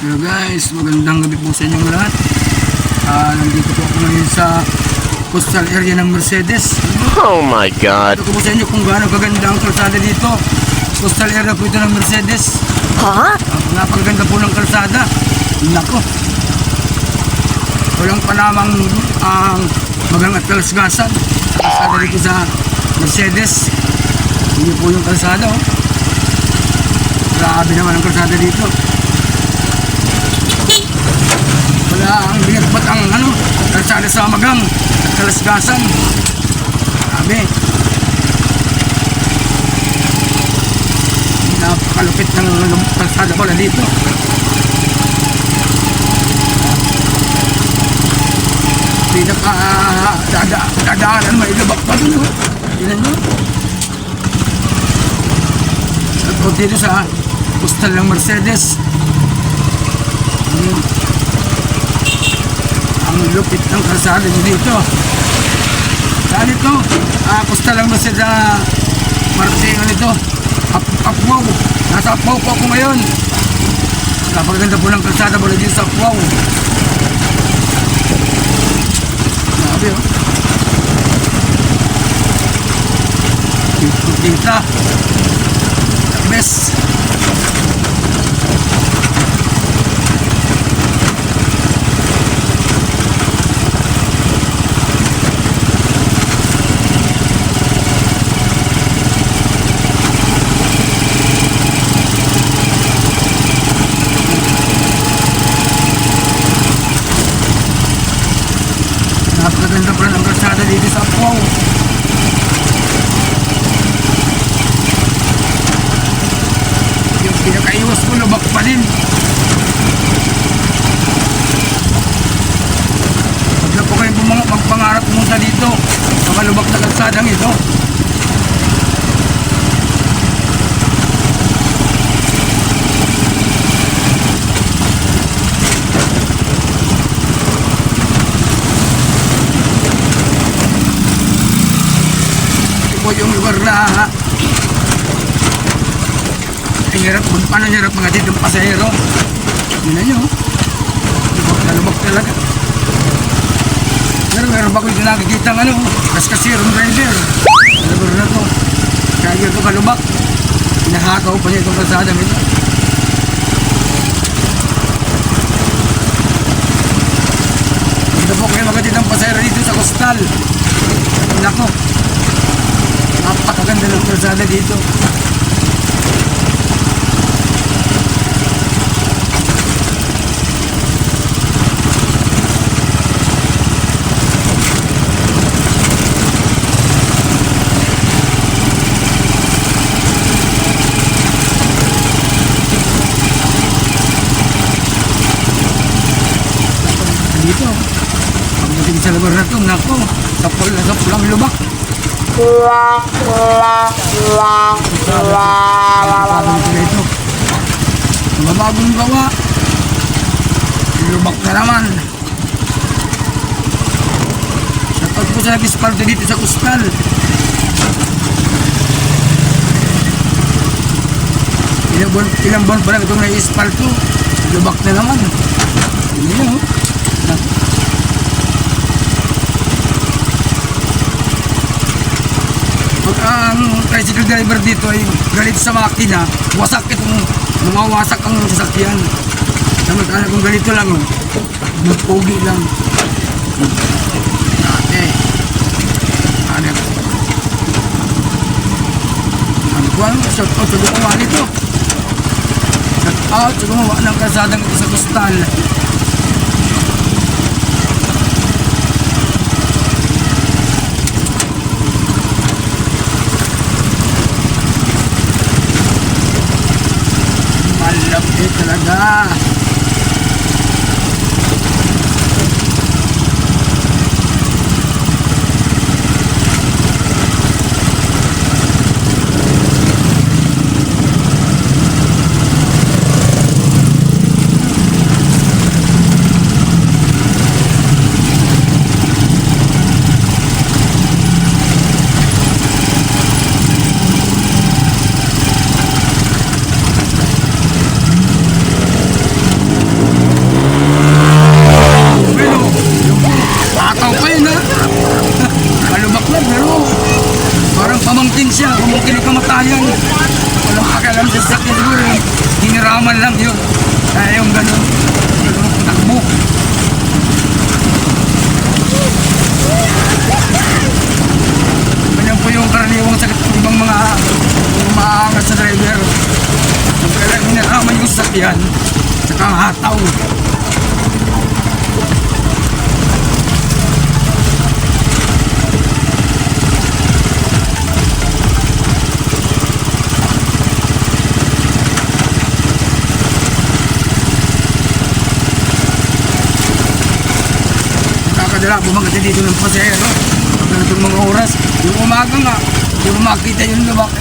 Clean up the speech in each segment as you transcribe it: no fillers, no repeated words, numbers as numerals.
Hello guys, magandang gabi po sa inyong lahat. Nandito po ako ngayon sa coastal area ng Mercedes. Oh my God. Ito po sa inyo kung gaano kaganda ang kalsada dito. Coastal area po ito ng Mercedes. Napakaganda po ng kalsada. Nako. Walang panamang magang at kalasgasan. Kalsada dito sa Mercedes. Hindi po yung kalsada. Oh. Grabe naman ang kalsada dito. Wala ang binagbat ang kalsada sa magang at kalasgasan. Grabe. Napakalupit ng kalsada pala dito. Dadaanan may lubak pa dun. Tingnan nyo. At dito sa postal ng Mercedes. Ang lupit ng kalsada dito. Saan ito? Postal lang sa Martingan ito. Apwaw. Nasa Apwaw po ako ngayon. Napaganda po ng kalsada mula dito sa Apwaw. Grabe oh. Kita. Best. Napakaganda pa rin ang kalsada dito sa Apwaw. Yung pinakaiwas ko, lubak pa din. Huwag na po kayo magpangarap pumunta dito. Mga lubak na kalsadang ito. Yung lugar na hirap hirap mga dito pasahero. Yun na nyo lubak talaga. Meron ba ko yung nakikita kaskasirong driver sa lugar na to, kaya ito kalubak. Pinahakaw pa niya itong kalsada nito. Ito po kayo mga ditong pasahero dito sa coastal. Nako, napakaganda ng kalsada dito. Dito, pagdating sa lugar na ito, nako, sapulang lubak. Mabagong gawa, lubak na naman. Shoutout po sa nag-ispalto dito sa coastal. Ilang buwan pa lang itong nai-ispalto, lubak na naman. Hindi nyo. Ang tricycle driver dito ay galit sa makina, wasak itong mawawasak ang sasakyan. Samantala kung ganito lang, magpogi lang. Dati. Shout out sa gumawa nito. Shout out sa gumawa ng kalsadang ito sa coastal. Malapit talaga. Saka ang hataw. Nakakadala, bumagat dito ng pasahero. Pag ganitong mga oras, yung umaga nga, hindi mo makita yung lubak.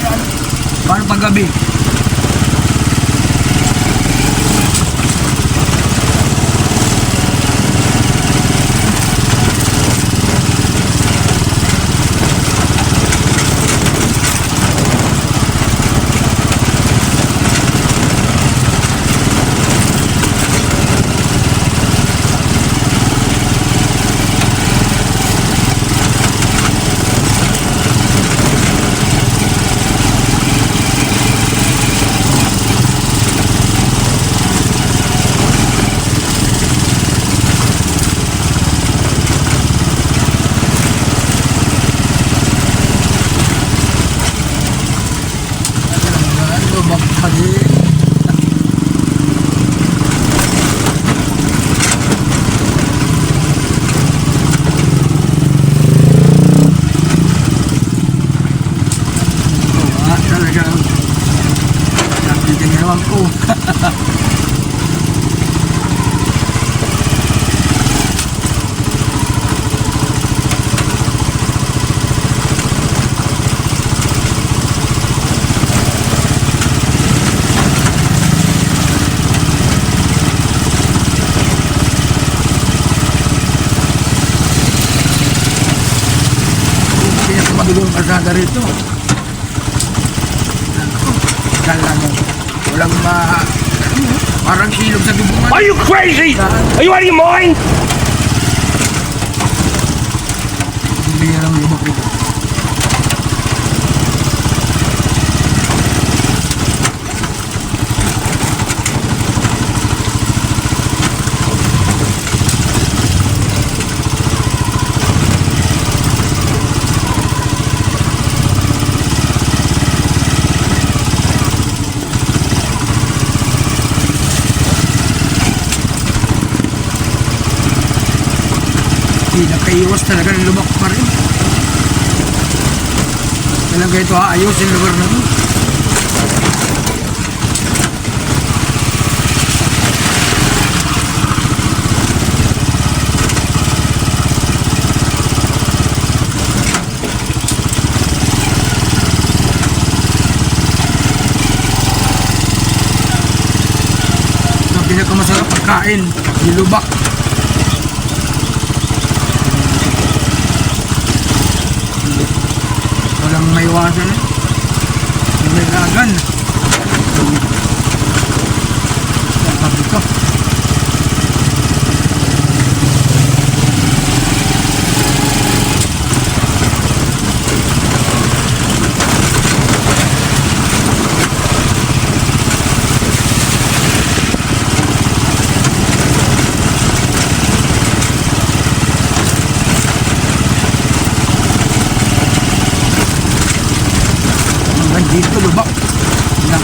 Paano pag gabi? Oh. Kaya kumagulong pasada rito. Kala mo. Walang parang ilog sa dubungan. Are you crazy? Are you out of your mind? Hindi yan ang lubak ito. Hindi nakaiwas talaga ng lubak pa rin. Talaga ito ayusin lugar na ito. Ang pinakamasarap pagkain, yung lubak. Walang maiwasan eh. May lagan. Sabi ko. Dito lubak. Yan.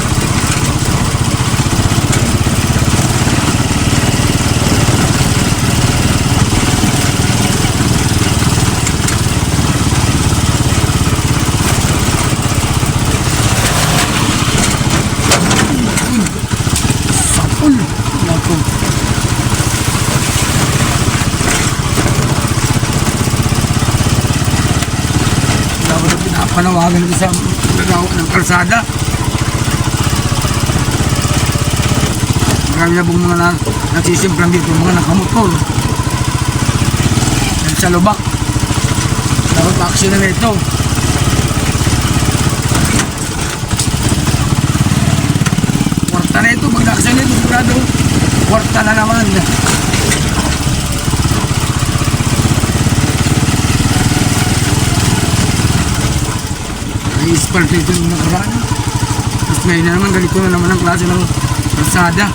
Sapul. Naku. Dapat na pinapanawagan ito sa nagawa ng kalsada. Marami na pong mga nagsisimplang dito, mga nakamotor. Dahil sa lubak. Dapat pa-aksyon na ito. Kwarta na ito, pag na-aksyon na ito, sigurado, kwarta na naman. I-spalt ito yung nakaraan. Tapos ngayon na naman, ganito na naman ang klase ng kalsada.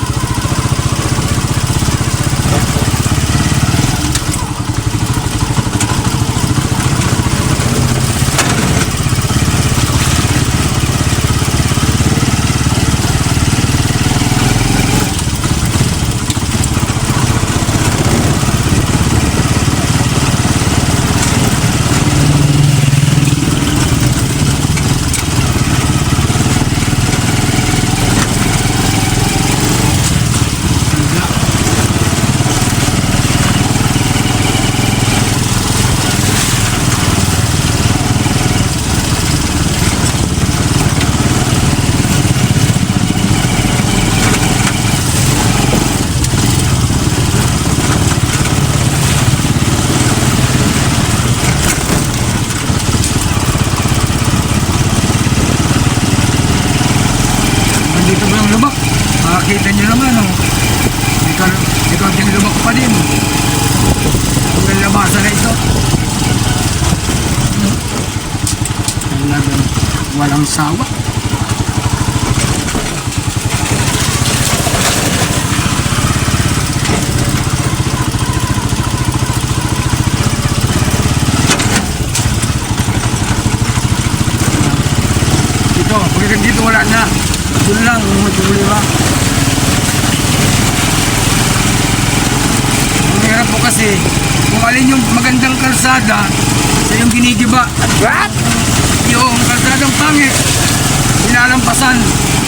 Walang sawa. Dito, pagdating dito wala na. Doon lang, magtuloy ba? Ang hirap po kasi, kung alin yung magandang kalsada, sa yung ginigiba. What? Yung kalsadang pangit, inalampasan.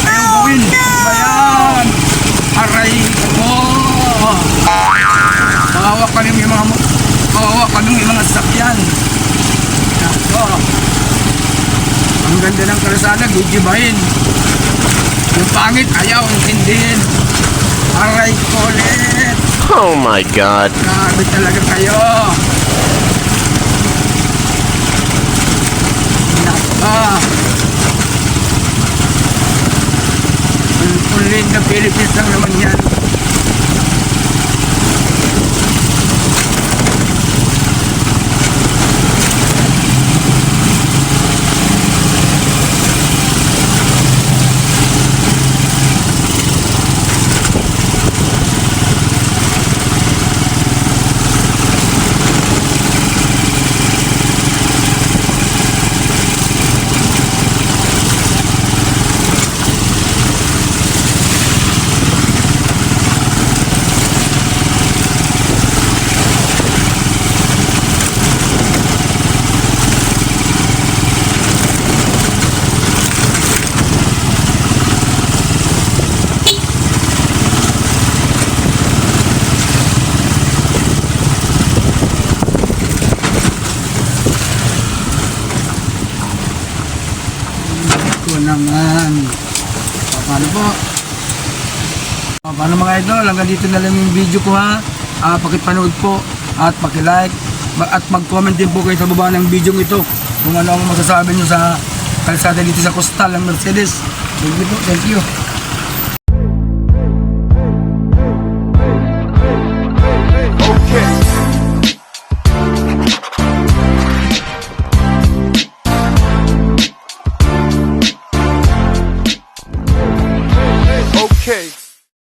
Ayaw gawin. Bayan! Aray ko! Kawawa kami yung mga sasakyan. Ako. Ang ganda ng kalsada, gigibahin. Yung pangit, ayaw, intindihin. Aray ko ulit. Oh my God. Grabe talaga kayo. Naka. Ulit na Philippines lang naman yan. Ito naman. Paano po? Paano mga idol? Hanggang dito na lang yung video ko ha. Pakipanood po at pakilike at mag-comment din po kayo sa baba ng video ito kung ano ang masasabi nyo sa kalsada dito sa Coastal ng Mercedes. Thank you po. Thank you.